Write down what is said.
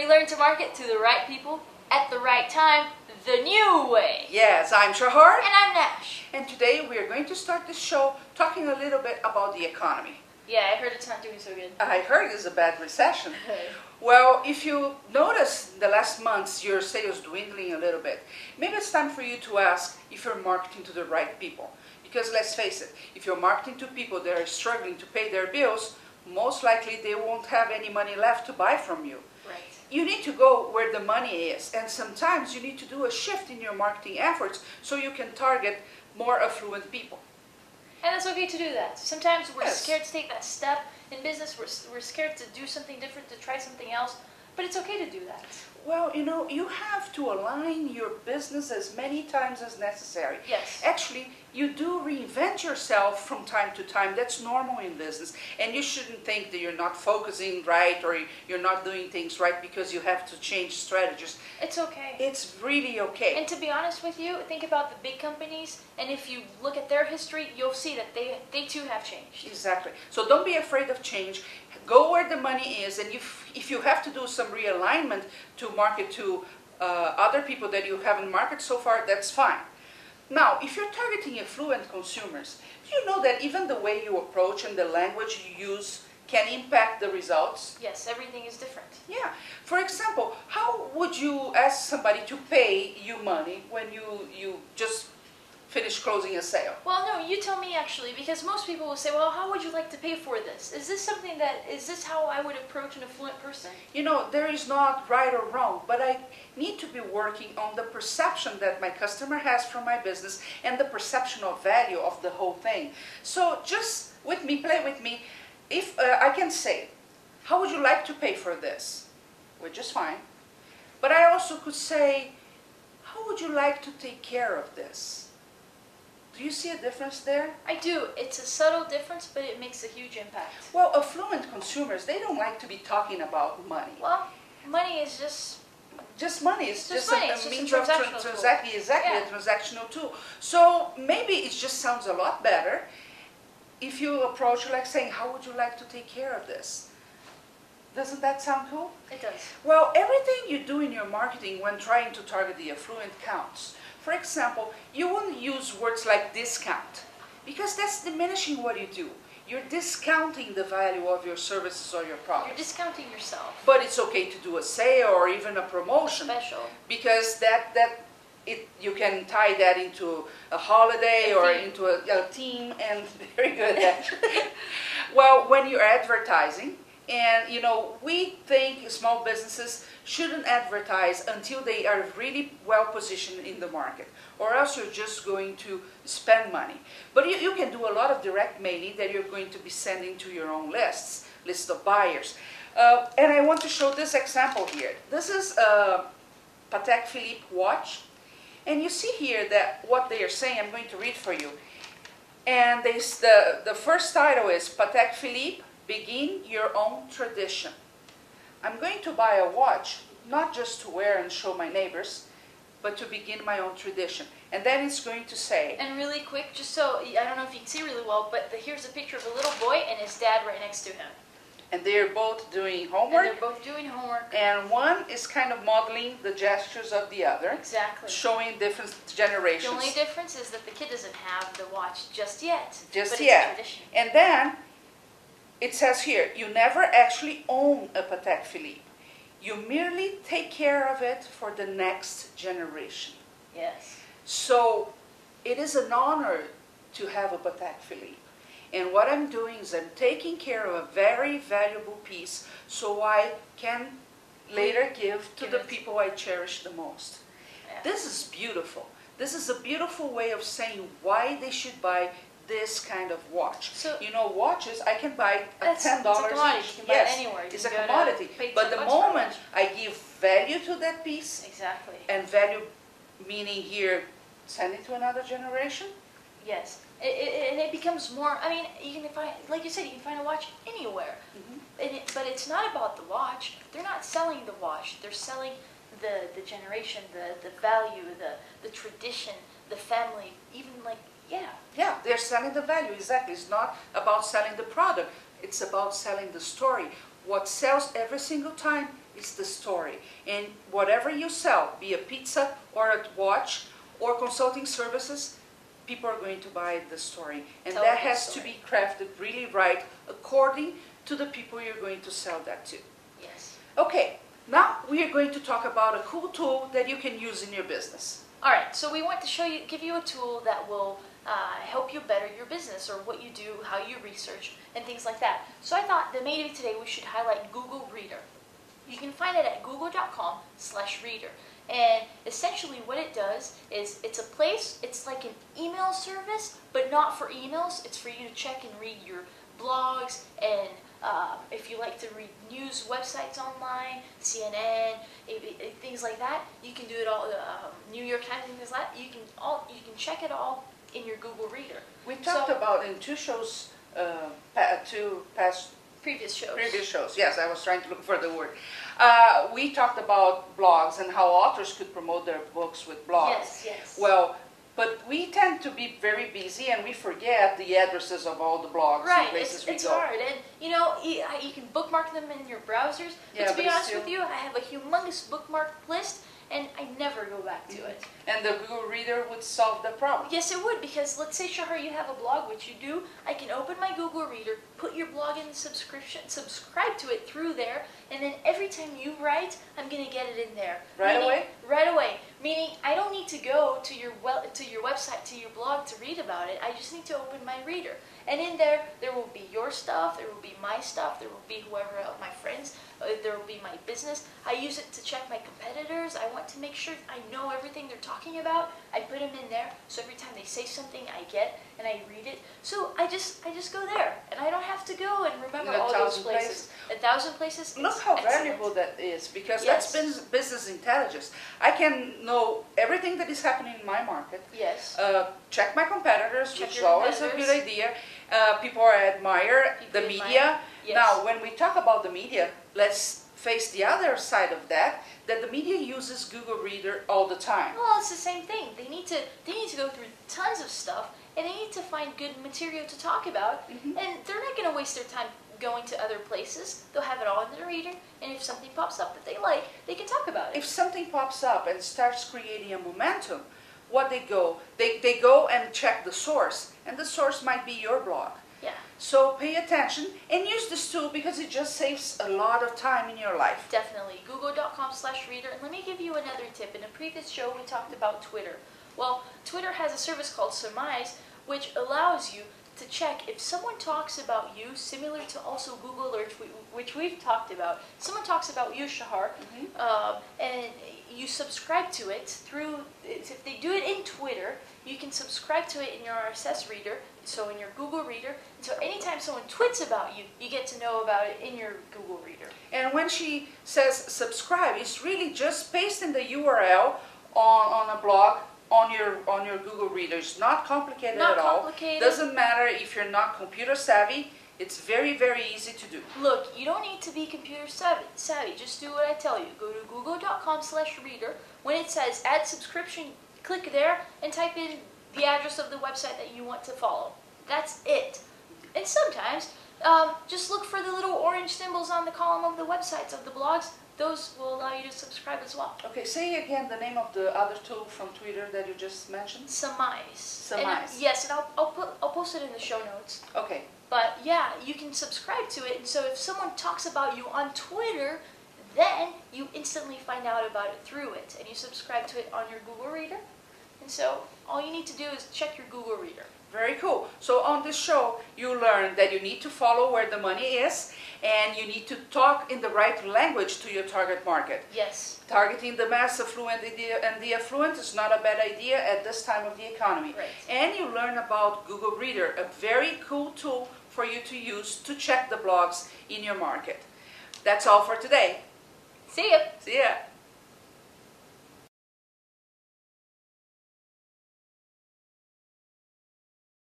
learn to market to the right people at the right time, the new way. Yes, I'm Shahar. And I'm Nash. And today we are going to start this show talking a little bit about the economy. Yeah, I heard it's not doing so good. I heard it's a bad recession. Well, if you notice the last months your sales dwindling a little bit, maybe it's time for you to ask if you're marketing to the right people. Because let's face it, if you're marketing to people that are struggling to pay their bills, most likely they won't have any money left to buy from you. Right. You need to go where the money is, and sometimes you need to do a shift in your marketing efforts so you can target more affluent people. And it's okay to do that. Sometimes we're Yes. scared to take that step in business. We're scared to do something different, to try something else. But it's okay to do that. Well, you know, you have to align your business as many times as necessary. Yes. Actually, you do reinvent yourself from time to time. That's normal in business. And you shouldn't think that you're not focusing right or you're not doing things right because you have to change strategies. It's okay. It's really okay. And to be honest with you, think about the big companies, and if you look at their history, you'll see that they too have changed. Exactly. So don't be afraid of change. Go where the money is, and if you have to do some realignment to market to other people that you haven't marketed so far, that's fine. Now, if you're targeting affluent consumers, do you know that even the way you approach and the language you use can impact the results? Yes, everything is different. Yeah. For example, how would you ask somebody to pay you money when you just finish closing a sale? Well, no, you tell me actually, because most people will say, well, how would you like to pay for this? Is this how I would approach an affluent person? You know, there is not right or wrong, but I need to be working on the perception that my customer has from my business and the perception of value of the whole thing. So just with me, play with me. If I can say, how would you like to pay for this? Which is fine. But I also could say, how would you like to take care of this? Do you see a difference there? I do. It's a subtle difference, but it makes a huge impact. Well, affluent consumers, they don't like to be talking about money. Well, money is just money. It's just money. a It's just means a of transactional tool. exactly Yeah. a transactional tool. So maybe it just sounds a lot better if you approach like saying, how would you like to take care of this? Doesn't that sound cool? It does. Well, everything you do in your marketing when trying to target the affluent counts. For example, you wouldn't use words like discount because that's diminishing what you do. You're discounting the value of your services or your You're products. discounting yourself. But it's okay to do a sale or even a promotion. Special. Because you can tie that into a holiday or into a theme, and very good actually. Well, when you're advertising, and you know, we think small businesses shouldn't advertise until they are really well positioned in the market, or else you're just going to spend money. But you can do a lot of direct mailing that you're going to be sending to your own list of buyers. And I want to show this example here. This is a Patek Philippe watch. And you see here that what they are saying, I'm going to read for you. And the first title is Patek Philippe, Begin Your Own Tradition. I'm going to buy a watch, not just to wear and show my neighbors, but to begin my own tradition. And then it's going to say... And really quick, just so, I don't know if you can see really well, but here's a picture of a little boy and his dad right next to him. And they're both doing homework. And they're both doing homework. And one is kind of modeling the gestures of the other. Exactly. Showing different generations. The only difference is that the kid doesn't have the watch just yet. Just but yet. It's a tradition. And then it says here, you never actually own a Patek Philippe. You merely take care of it for the next generation. Yes. So it is an honor to have a Patek Philippe. And what I'm doing is I'm taking care of a very valuable piece so I can later give to the people I cherish the most. Yeah. This is beautiful. This is a beautiful way of saying why they should buy this kind of watch. So, you know, watches I can buy at $10 it's a commodity. each. You can buy it anywhere. You It's a can go to commodity. pay But $10 the for a moment watch. I give value to that piece, Exactly. and value meaning here, send it to another generation. Yes. And it becomes more, I mean, you can find, like you said, you can find a watch anywhere. But it's not about the watch. They're not selling the watch. They're selling the generation, the value, the tradition, the family, even like, yeah. Yeah, they're selling the value, exactly. It's not about selling the product. It's about selling the story. What sells every single time is the story. And whatever you sell, be it pizza or a watch or consulting services, people are going to buy the story. And Tell that the has to story. be crafted really right according to the people you're going to sell that to. Yes. Okay, now we are going to talk about a cool tool that you can use in your business. All right, so we want to give you a tool that will help you better your business, or what you do, how you research, and things like that. So I thought that maybe today we should highlight Google Reader. You can find it at google.com/reader. And essentially what it does is it's a place, it's like an email service, but not for emails. It's for you to check and read your blogs, and if you like to read news websites online, CNN, things like that, you can do it all. New York Times, things like that. You can check it all in your Google Reader. We talked about in two shows, Previous shows. Previous shows, yes, I was trying to look for the word. We talked about blogs and how authors could promote their books with blogs. Yes, yes. Well, but we tend to be very busy and we forget the addresses of all the blogs and places we go. It's hard, and you can bookmark them in your browsers. But to be honest with you, I have a humongous bookmark list, and I never go back to it. And the Google Reader would solve the problem. Yes, it would, because let's say, Shahar, you have a blog, which you do. I can open my Google Reader, put your blog in subscription, subscribe to it through there, and then every time you write, I'm going to get it in there. Away? Right away. Meaning, I don't need to go to your website, to your blog to read about it. I just need to open my reader. And in there, there will be your stuff, there will be my stuff, there will be whoever else, my friends, there will be my business. I use it to check my competitors. I want to make sure I know everything they're talking about. I put them in there, so every time they say something, I get and I read it. So I just go there, and I don't have to go and remember all those places. 1,000 places. Look how valuable that is, because that's business intelligence. I can know everything that is happening in my market. Yes. Check my competitors, which is always a good idea. People admire the media. Yes. Now, when we talk about the media, let's face the other side of that the media uses Google Reader all the time. Well, it's the same thing. They need to go through tons of stuff, and they need to find good material to talk about. And they're not going to waste their time going to other places. They'll have it all in their reader, and if something pops up that they like, they can talk about it. If something pops up and starts creating a momentum, they go and check the source, and the source might be your blog. Yeah. So pay attention and use this tool, because it just saves a lot of time in your life. Definitely. Google.com/reader. And let me give you another tip. In a previous show, we talked about Twitter. Well, Twitter has a service called Surmise, which allows you to check if someone talks about you, similar to also Google Alerts, which we've talked about. Someone talks about you, Shahar, and you subscribe to it through, if they do it in Twitter, you can subscribe to it in your RSS reader, so in your Google Reader. So anytime someone tweets about you, you get to know about it in your Google Reader. And when she says subscribe, it's really just pasting the URL on a blog on your Google Reader. It's not complicated at all. Doesn't matter if you're not computer savvy. It's very, very easy to do. Look, you don't need to be computer savvy. Just do what I tell you. Go to google.com/reader. When it says add subscription, click there and type in the address of the website that you want to follow. That's it. And sometimes, just look for the little orange symbols on the column of the websites of the blogs. Those will allow you to subscribe as well. Okay, say again the name of the other tool from Twitter that you just mentioned. Surmise. Surmise. Yes, and I'll post it in the show notes. Okay. But yeah, you can subscribe to it, and so if someone talks about you on Twitter, then you instantly find out about it through it, and you subscribe to it on your Google Reader. And so all you need to do is check your Google Reader. Very cool. So on this show, you learn that you need to follow where the money is, and you need to talk in the right language to your target market. Yes. Targeting the mass affluent and the affluent is not a bad idea at this time of the economy. Right. And you learn about Google Reader, a very cool tool for you to use to check the blogs in your market. That's all for today. See ya. See ya.